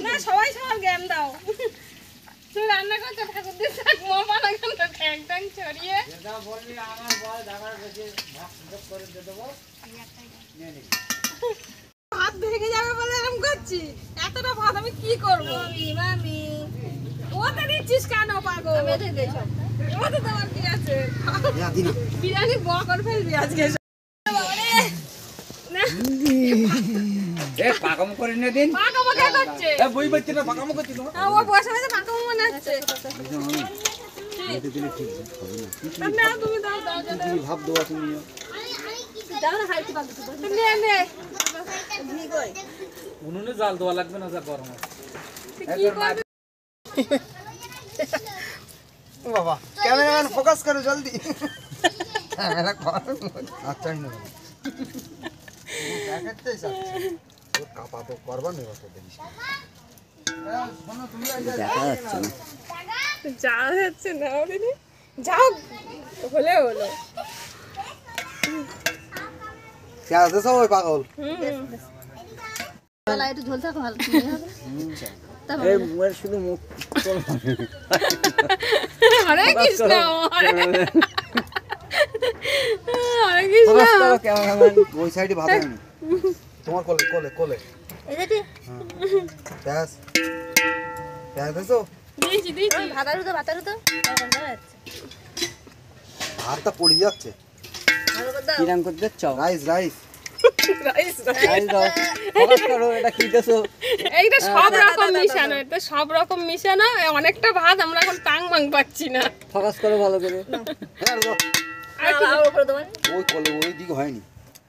না সবাই সবার জ্ঞান দাও। তুই রান্না করতে ঠাকুর দিয়ে শাক মামা না কেন ট্যাং ট্যাং ছড়িয়ে যেটা বলবি আমার বল ঢাকার কাছে ভাত সুযোগ করে দিয়ে দেবো নিয়ে নিবি। ভাত ভেঙে যাবে বলে এরকম করছি। এতটা ভাত আমি কি করবো? মামি ওতে দিচ্ছিস কেন পাগল? আমি এতে দেই সব। ওতে তোমার কি আছে? বিরিয়ানি বকর ফেলবি আজকে। এ পাকামো করে নিয়ে দিন। পাকামো কে করছে? এ বই বইতে না পাকামো করছিস না। ও বসে বসে পাকামো মনে হচ্ছে। এতে দিলে ঠিক হবে না। না তুমি দাও দাও কি ভাব দেওয়া তুমি। দাও না হাইতে পাবো তুমি নে ঘি কই উনুনে জাল দেওয়া লাগবে না যা গরম আছে। কি করবে বাবা ক্যামেরাম্যান ফোকাস করো জলদি। ক্যামেরা কর আচ্ছা না প্যাকেটটাই যাচ্ছে ও কাপা তো করবা না অত দিন শোনো তুমি দেখা যাচ্ছে না যাওয়া যাচ্ছে না ওদিকে যাও হলে হলো পেঁয়াজ দেছো ওই পাগল গলা একটু ঝোল থাকো ভালো এই মুয়ের শুধু মুখ হরে কৃষ্ণ হরে কৃষ্ণ ক্যামেরাম্যান ওই সাইডে ভালো হয়নি তোমার কোলে কোলে কোলে এই যে পেঁয়াজ পেঁয়াজ দেছো দিয়েছি দিয়েছি ভাতারু তো ভাতটা পড়ে যাচ্ছে কিরাম করতে চাও রাইস রাইস রাইস আই দাও ফোকাস করো এটা কি দেছো এইটা সব রকম মিশানো এটা সব রকম মিশানো অনেকটা ভাত আমরা এখন টাং মাং পাচ্ছি না ফোকাস করো ভালো করে ওই কোলে ওই দিকে হয়নি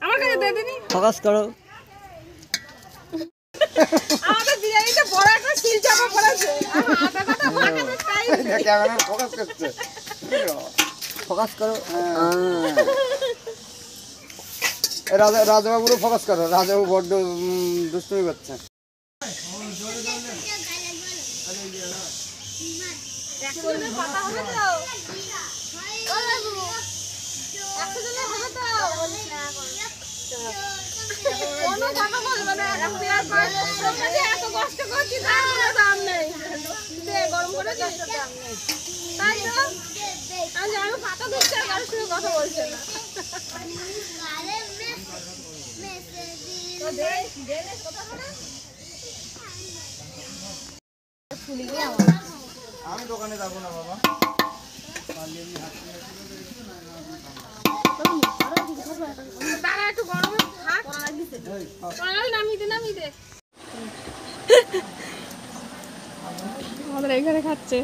আমার কাছে দিয়ে দিনি ফোকাস করো আমাদের বিরিয়ানিতে বড় একটা সিল চাপা পড়েছে আটা কাটা ভাগানোর টাইম ক্যামেরা ফোকাস করছে ফোকাস করো রাজা রাজাবাবুরও ফোকাস করো রাজাবাবু বড্ড দুষ্টুমি করছে কথা হবে তো ও বাবু 100 জনের হবে তো কোনো কথা বলবে না এখন বিয়ার পর তোমাকে এত কষ্ট করছি তার কোনো দাম নেই দে গরম করে দিস দাম নেই তাই তো আমি পাতা দিচ্ছি আর কারোর সঙ্গে কথা বলছে না তো দে দে কথা বলে আমি দোকানে যাবো না বাবা তারা একটু গরমে থাক নামিয়ে দে আমাদের এখানে খাচ্ছে